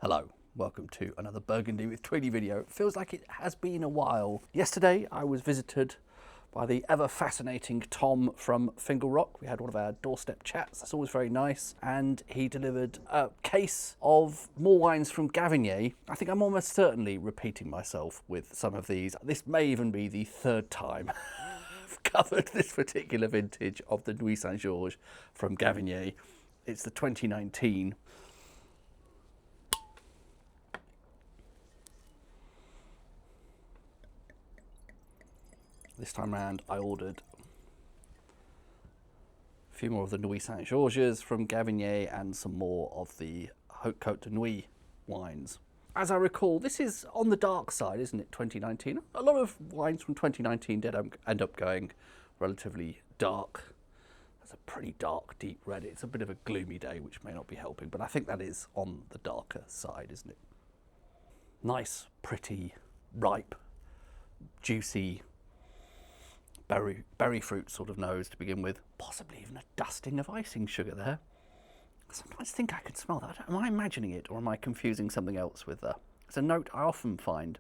Hello, welcome to another Burgundy with Tweedy video. It feels like it has been a while. Yesterday I was visited by the ever fascinating Tom from Fingal Rock. We had one of our doorstep chats, that's always very nice, and he delivered a case of more wines from Gavignet. I think I'm almost certainly repeating myself with some of these. This may even be the third time I've covered this particular vintage of the Nuits from Gavignet. It's the 2019. This time around I ordered a few more of the Nuits Saint-Georges from Gavignet and some more of the Haute Côte de Nuits wines. As I recall, this is on the dark side, isn't it, 2019? A lot of wines from 2019 did end up going relatively dark. That's a pretty dark, deep red. It's a bit of a gloomy day, which may not be helping, but I think that is on the darker side, isn't it? Nice, pretty, ripe, juicy, berry fruit sort of nose to begin with, possibly even a dusting of icing sugar there. I sometimes think I could smell that. Am I imagining it, or am I confusing something else with that? It's a note I often find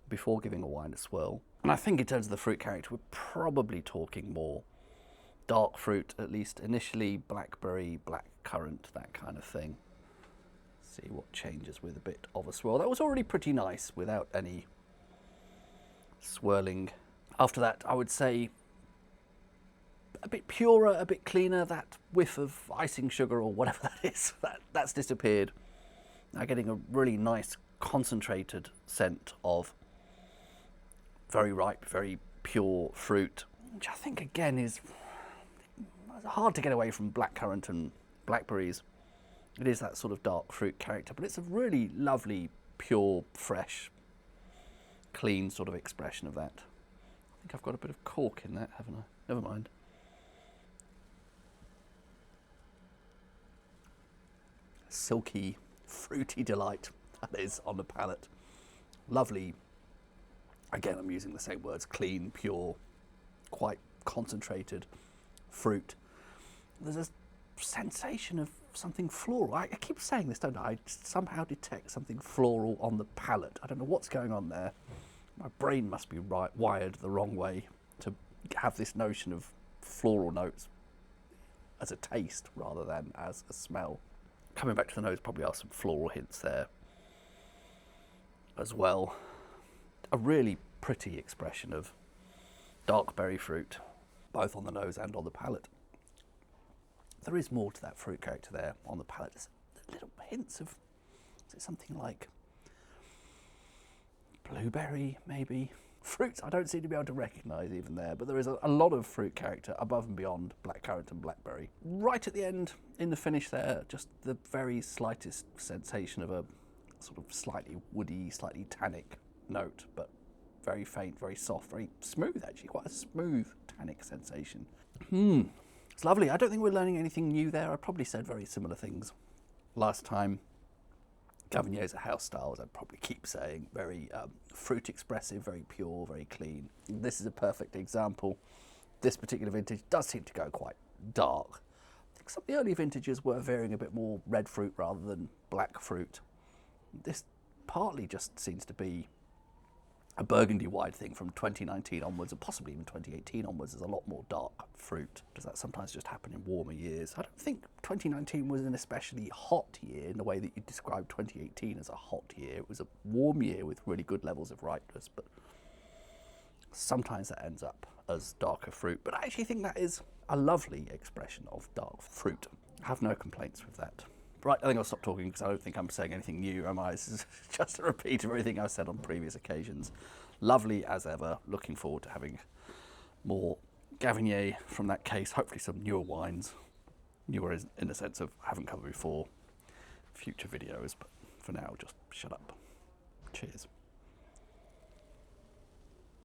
before giving a wine a swirl. And I think in terms of the fruit character, we're probably talking more dark fruit, at least initially, blackberry, black currant, that kind of thing. See what changes with a bit of a swirl. That was already pretty nice without any swirling. After that, I would say a bit purer, a bit cleaner. That whiff of icing sugar or whatever that is, that's disappeared. Now getting a really nice concentrated scent of very ripe, very pure fruit, which I think again is hard to get away from blackcurrant and blackberries. It is that sort of dark fruit character, but it's a really lovely, pure, fresh, clean sort of expression of that. I think I've got a bit of cork in that, haven't I? Never mind. Silky, fruity delight that is on the palate. Lovely. Again, I'm using the same words. Clean, pure, quite concentrated fruit. There's a sensation of something floral. I keep saying this, don't I? I somehow detect something floral on the palate. I don't know what's going on there. My brain must be wired the wrong way to have this notion of floral notes as a taste rather than as a smell. Coming back to the nose, probably are some floral hints there as well. A really pretty expression of dark berry fruit, both on the nose and on the palate. There is more to that fruit character there on the palate. There's little hints of, is it something like blueberry, maybe? Fruits I don't seem to be able to recognise even there, but there is a lot of fruit character above and beyond blackcurrant and blackberry. Right at the end, in the finish there, just the very slightest sensation of a sort of slightly woody, slightly tannic note, but very faint, very soft, very smooth actually, quite a smooth tannic sensation. It's lovely. I don't think we're learning anything new there. I probably said very similar things last time. Gavignet is a house style, as I probably keep saying, very fruit expressive, very pure, very clean. This is a perfect example. This particular vintage does seem to go quite dark. I think some of the early vintages were veering a bit more red fruit rather than black fruit. This partly just seems to be a Burgundy-wide thing from 2019 onwards, and possibly even 2018 onwards. There's a lot more dark fruit. Does that sometimes just happen in warmer years? I don't think 2019 was an especially hot year in the way that you described 2018 as a hot year. It was a warm year with really good levels of ripeness, but sometimes that ends up as darker fruit. But I actually think that is a lovely expression of dark fruit. I have no complaints with that. Right, I think I'll stop talking because I don't think I'm saying anything new, am I? This is just a repeat of everything I've said on previous occasions. Lovely as ever. Looking forward to having more Gavignet from that case. Hopefully some newer wines. Newer in the sense of haven't covered before. Future videos, but for now, just shut up. Cheers.